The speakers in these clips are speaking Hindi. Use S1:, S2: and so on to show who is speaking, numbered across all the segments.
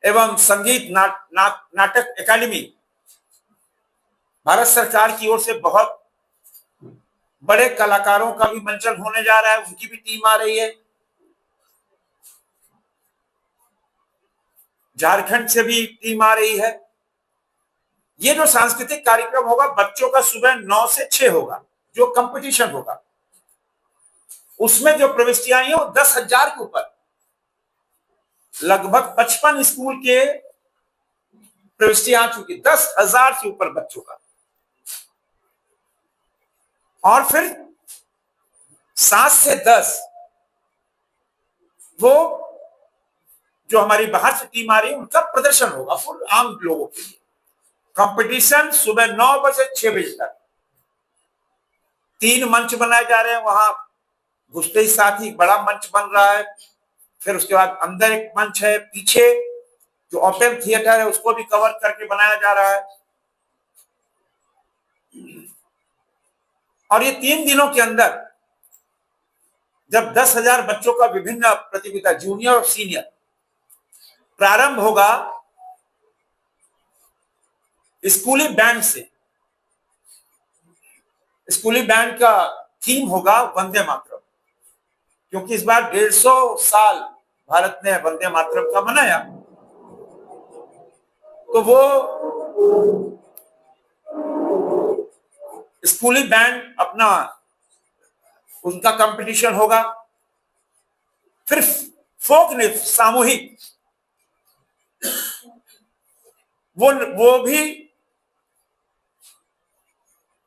S1: एवं संगीत नाटक अकादमी भारत सरकार की ओर से बहुत बड़े कलाकारों का भी मंचन होने जा रहा है, उनकी भी टीम आ रही है। झारखंड से भी टीम आ रही है। ये जो सांस्कृतिक कार्यक्रम होगा बच्चों का सुबह 9 से 6 होगा, जो कंपटीशन होगा उसमें जो प्रविष्टियां आई वो 10,000 के ऊपर, लगभग 55 स्कूल के प्रविष्टियां आ चुकी, 10,000 से ऊपर बच्चों का। और फिर 7 से 10 वो जो हमारी बाहर से टीम आ रही है उनका प्रदर्शन होगा फुल आम लोगों के लिए। कंपटीशन सुबह 9 बजे 6 बजे तक। 3 मंच बनाए जा रहे हैं, वहां घुसते ही साथ ही बड़ा मंच बन रहा है, फिर उसके बाद अंदर एक मंच है, पीछे जो ओपन थिएटर है उसको भी कवर करके बनाया जा रहा है। और ये 3 दिनों के अंदर जब 10,000 बच्चों का विभिन्न प्रतियोगिता जूनियर और सीनियर प्रारंभ होगा स्कूली बैंड से। स्कूली बैंड का थीम होगा वंदे मातरम, क्योंकि इस बार 150 साल भारत ने वंदे मातरम का मनाया, तो वो स्कूली बैंड अपना उनका कंपटीशन होगा। फिर फोक नृत्य सामूहिक, वो भी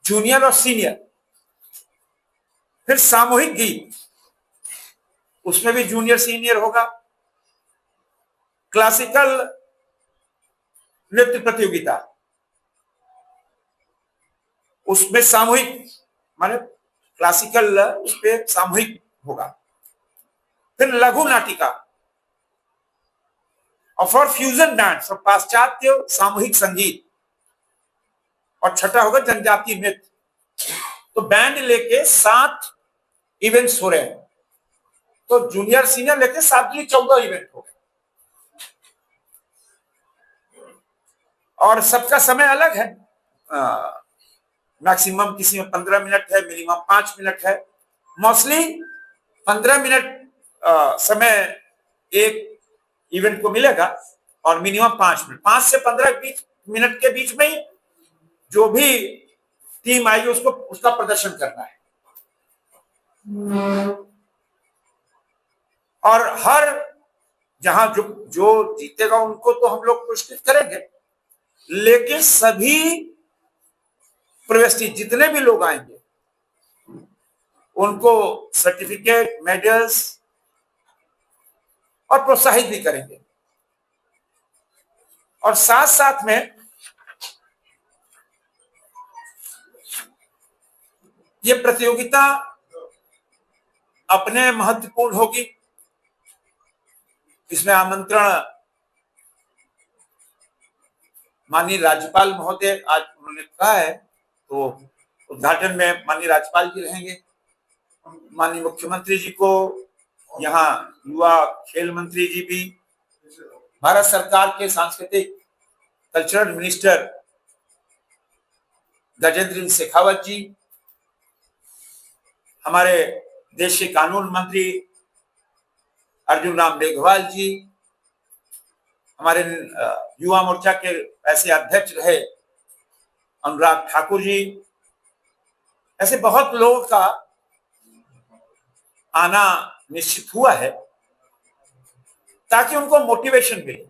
S1: जूनियर और सीनियर। फिर सामूहिक गीत, उसमें भी जूनियर सीनियर होगा। क्लासिकल नृत्य प्रतियोगिता, उसमें सामूहिक माने क्लासिकल उस पर सामूहिक होगा। फिर लघु नाटिका और फॉर फ्यूजन डांस और पाश्चात्य सामूहिक संगीत, और छठा होगा जनजातीय नृत्य। तो बैंड लेके 7 इवेंट्स हो रहे हैं, तो जूनियर सीनियर लेके 7 14 इवेंट हो गए। और सबका समय अलग है, मैक्सिमम किसी में 15 मिनट है, मिनिमम 5 मिनट है। मोस्टली 15 मिनट समय एक इवेंट को मिलेगा और मिनिमम 5 मिनट, 5 से 15 मिनट के बीच में ही जो भी टीम आएगी उसको उसका प्रदर्शन करना है। और हर जहां जो जीतेगा उनको तो हम लोग पुरस्कृत करेंगे, लेकिन सभी प्रविष्टि जितने भी लोग आएंगे उनको सर्टिफिकेट, मेडल्स और प्रोत्साहित भी करेंगे। और साथ साथ में ये प्रतियोगिता अपने महत्वपूर्ण होगी। इसमें आमंत्रण माननीय राज्यपाल महोदय, आज उन्होंने कहा है, तो उद्घाटन में माननीय राज्यपाल जी रहेंगे। माननीय मुख्यमंत्री जी को, यहाँ युवा खेल मंत्री जी भी, भारत सरकार के सांस्कृतिक कल्चरल मिनिस्टर गजेंद्र सिंह शेखावत जी, हमारे देश के कानून मंत्री अर्जुन राम मेघवाल जी, हमारे युवा मोर्चा के ऐसे अध्यक्ष रहे अनुराग ठाकुर जी, ऐसे बहुत लोगों का आना निश्चित हुआ है ताकि उनको मोटिवेशन मिले।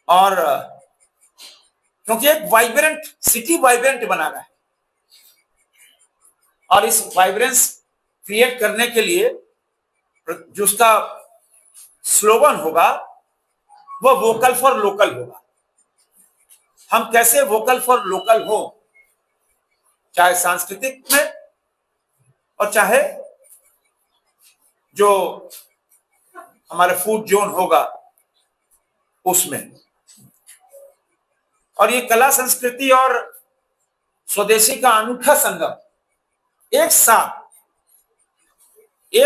S1: और क्योंकि एक वाइब्रेंट सिटी वाइब्रेंट बना रहा है, और इस वाइब्रेंस क्रिएट करने के लिए जो उसका स्लोगन होगा वो वोकल फॉर लोकल होगा। हम कैसे वोकल फॉर लोकल हो, चाहे सांस्कृतिक में और चाहे जो हमारे फूड जोन होगा उसमें। और ये कला संस्कृति और स्वदेशी का अनूठा संगम एक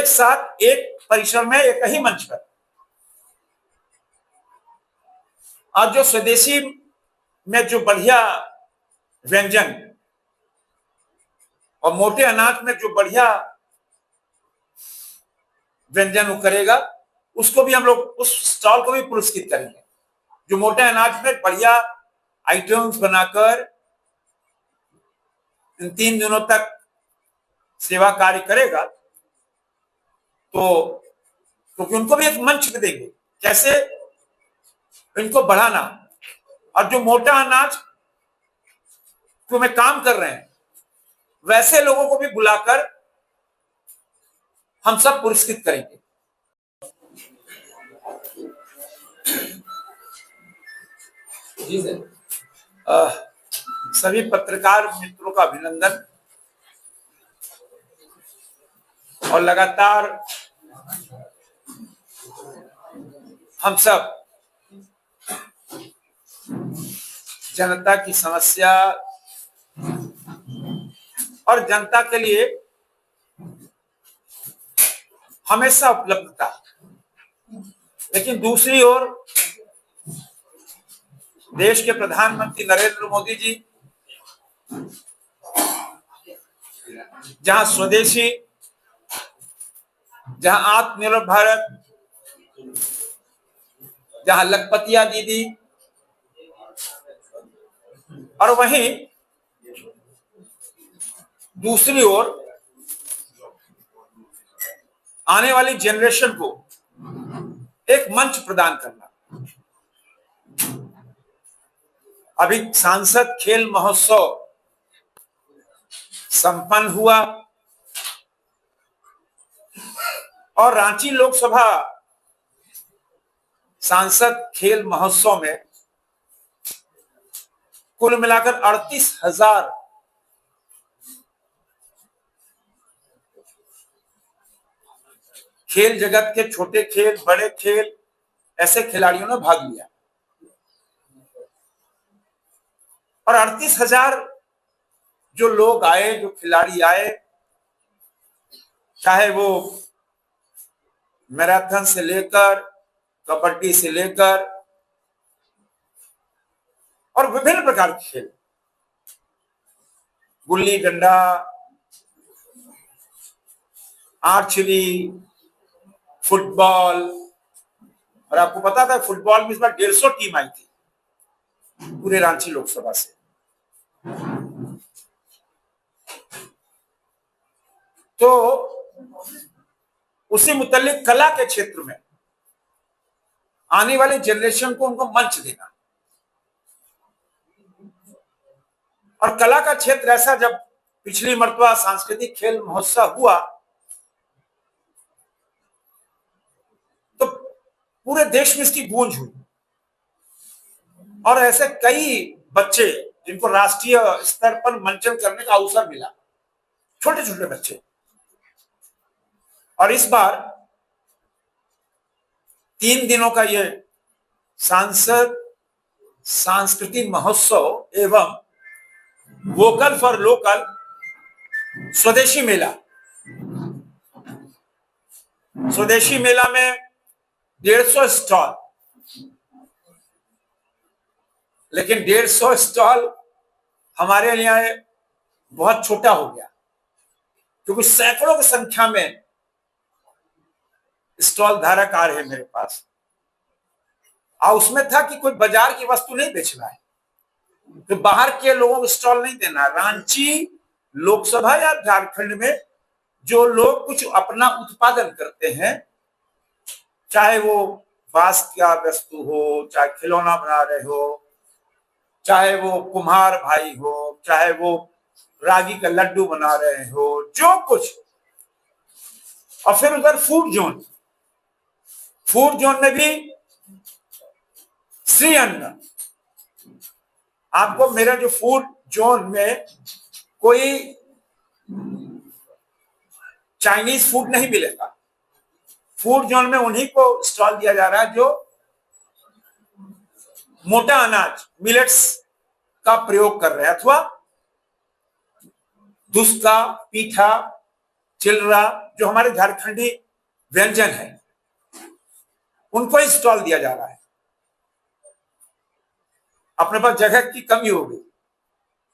S1: साथ एक परिसर में एक ही मंच पर और जो स्वदेशी में जो बढ़िया व्यंजन और मोटे अनाज में जो बढ़िया व्यंजन वो करेगा, उसको भी हम लोग, उस स्टॉल को भी पुरस्कृत करेंगे। जो मोटे अनाज में बढ़िया आइटम्स बनाकर इन 3 दिनों तक सेवा कार्य करेगा, तो क्योंकि उनको भी एक मंच पे देंगे कैसे इनको बढ़ाना। और जो मोटा अनाज जो में काम कर रहे हैं, वैसे लोगों को भी बुलाकर हम सब पुरस्कृत करेंगे। जी सर। सभी पत्रकार मित्रों का अभिनंदन, और लगातार हम सब जनता की समस्या और जनता के लिए हमेशा उपलब्धता, लेकिन दूसरी ओर देश के प्रधानमंत्री नरेंद्र मोदी जी जहां स्वदेशी, जहां आत्मनिर्भर भारत, जहां लखपतिया दीदी, और वहीं दूसरी ओर आने वाली जनरेशन को एक मंच प्रदान करना। अभी सांसद खेल महोत्सव संपन्न हुआ और रांची लोकसभा सांसद खेल महोत्सव में कुल मिलाकर 38,000 खेल जगत के छोटे खेल, बड़े खेल, ऐसे खिलाड़ियों ने भाग लिया। और 38,000 जो लोग आए, जो खिलाड़ी आए, चाहे वो मैराथन से लेकर कबड्डी से लेकर और विभिन्न प्रकार के खेल, गुल्ली डंडा, आर्चरी, फुटबॉल, और आपको पता था फुटबॉल में इस बार 150 टीम आई थी पूरे रांची लोकसभा से। तो उसी मुतालिक कला के क्षेत्र में आने वाले जनरेशन को उनको मंच देना। और कला का क्षेत्र ऐसा, जब पिछली मर्तबा सांस्कृतिक खेल महोत्सव हुआ तो पूरे देश में इसकी गूंज हुई, और ऐसे कई बच्चे जिनको राष्ट्रीय स्तर पर मंचन करने का अवसर मिला, छोटे छोटे बच्चे। और इस बार 3 दिनों का ये सांसद सांस्कृतिक महोत्सव एवं वोकल फॉर लोकल स्वदेशी मेला, स्वदेशी मेला में 150 स्टॉल, लेकिन 150 स्टॉल हमारे लिए बहुत छोटा हो गया, क्योंकि सैकड़ों की संख्या में स्टॉल धारक आ रहे हैं मेरे पास। और उसमें था कि कोई बाजार की वस्तु नहीं बेचना है, तो बाहर के लोगों को स्टॉल नहीं देना। रांची लोकसभा या झारखंड में जो लोग कुछ अपना उत्पादन करते हैं, चाहे वो बांस का वस्तु हो, चाहे खिलौना बना रहे हो, चाहे वो कुम्हार भाई हो, चाहे वो रागी का लड्डू बना रहे हो, जो कुछ। और फिर उधर फूड जोन, फूड जोन में भी श्री अन्न। आपको मेरा जो फूड जोन में कोई चाइनीज फूड नहीं मिलेगा। फूड जोन में उन्हीं को स्टॉल दिया जा रहा है जो मोटा अनाज, मिलेट्स का प्रयोग कर रहे हैं, अथवा दुस्का, पीठा, चिलरा, जो हमारे झारखंडी व्यंजन है, उनको स्टॉल दिया जा रहा है। अपने पास जगह की कमी हो गई,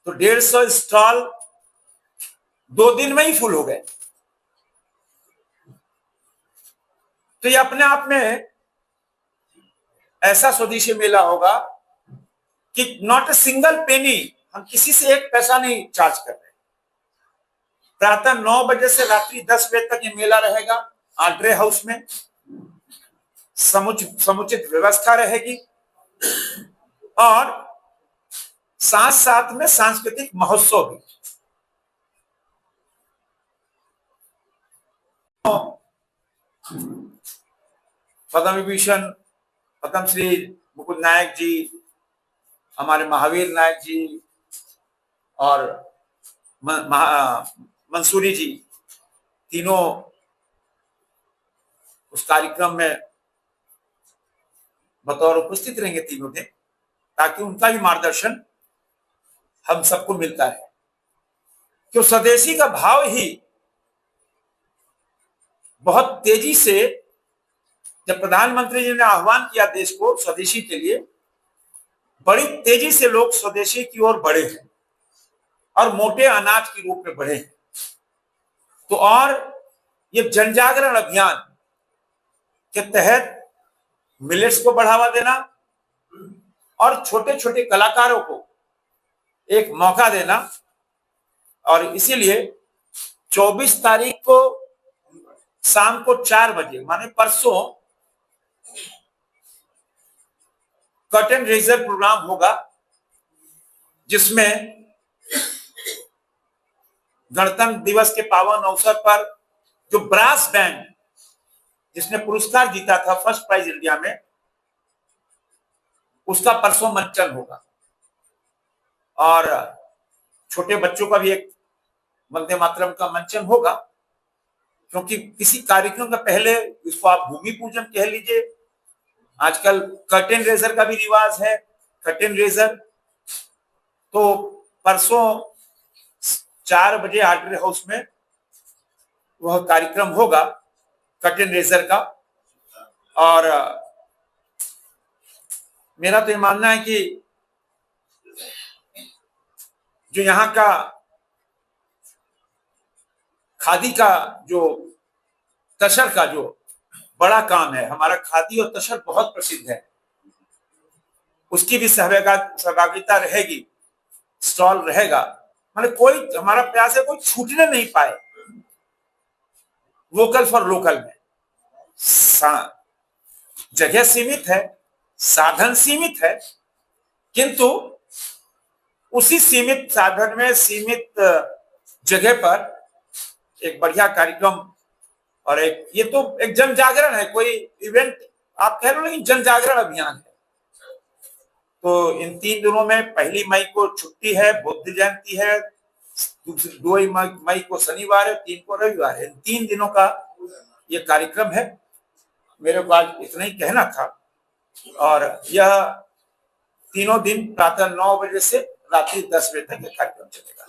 S1: तो 150 स्टॉल 2 दिन में ही फुल हो गए। तो ये अपने आप में ऐसा स्वदेशी मेला होगा कि नॉट ए सिंगल पेनी, हम किसी से एक पैसा नहीं चार्ज कर रहे। प्रातः 9 बजे से रात्रि 10 बजे तक ये मेला रहेगा। आड्रे हाउस में समुचित व्यवस्था रहेगी और साथ साथ में सांस्कृतिक महोत्सव भी। पद्म विभूषण पद्मश्री मुकुंद नायक जी, हमारे महावीर नायक जी और मंसूरी जी, तीनों उस कार्यक्रम में बतौर उपस्थित रहेंगे तीनों दिन, ताकि उनका भी मार्गदर्शन हम सबको मिलता है। क्यों स्वदेशी का भाव ही बहुत तेजी से, जब प्रधानमंत्री जी ने आह्वान किया देश को स्वदेशी के लिए, बड़ी तेजी से लोग स्वदेशी की ओर बढ़े हैं और मोटे अनाज के रूप में बढ़े हैं। तो और ये जन जागरण अभियान के तहत मिलेट्स को बढ़ावा देना और छोटे छोटे कलाकारों को एक मौका देना, और इसीलिए 24 तारीख को शाम को 4 बजे माने परसों कर्टेन रेजर प्रोग्राम होगा, जिसमें गणतंत्र दिवस के पावन अवसर पर जो ब्रास बैंड जिसने पुरस्कार जीता था फर्स्ट प्राइज इंडिया में, उसका परसों मंचन होगा। और छोटे बच्चों का भी एक वंदे मातरम का मंचन होगा, क्योंकि किसी कार्यक्रम का पहले इसको आप भूमि पूजन कह लीजिए, आजकल कर्टेन रेजर का भी रिवाज है, कर्टेन रेजर। तो परसों 4 बजे आड्रे हाउस में वह कार्यक्रम होगा कर्टेन रेजर का। और मेरा तो ये मानना है कि जो यहाँ का खादी का जो तसर का जो बड़ा काम है, हमारा खादी और तसर बहुत प्रसिद्ध है, उसकी भी सहभागिता रहेगी, स्टॉल रहेगा। माने कोई, हमारा प्रयास है कोई छूटने नहीं पाए वोकल फॉर लोकल में। जगह सीमित है, साधन सीमित है, किंतु उसी सीमित साधन में सीमित जगह पर एक बढ़िया कार्यक्रम और ये तो एक जन जागरण है, कोई इवेंट आप कह रहे हो, लेकिन जन जागरण अभियान है। तो इन 3 दिनों में 1 मई को छुट्टी है, बुद्ध जयंती है, 2 मई को शनिवार है, 3 को रविवार है। इन 3 दिनों का ये कार्यक्रम है। मेरे को आज इतना ही कहना था, और यह तीनों दिन प्रातः 9 बजे से रात्रि 10 बजे तक ये कार्यक्रम चलेगा।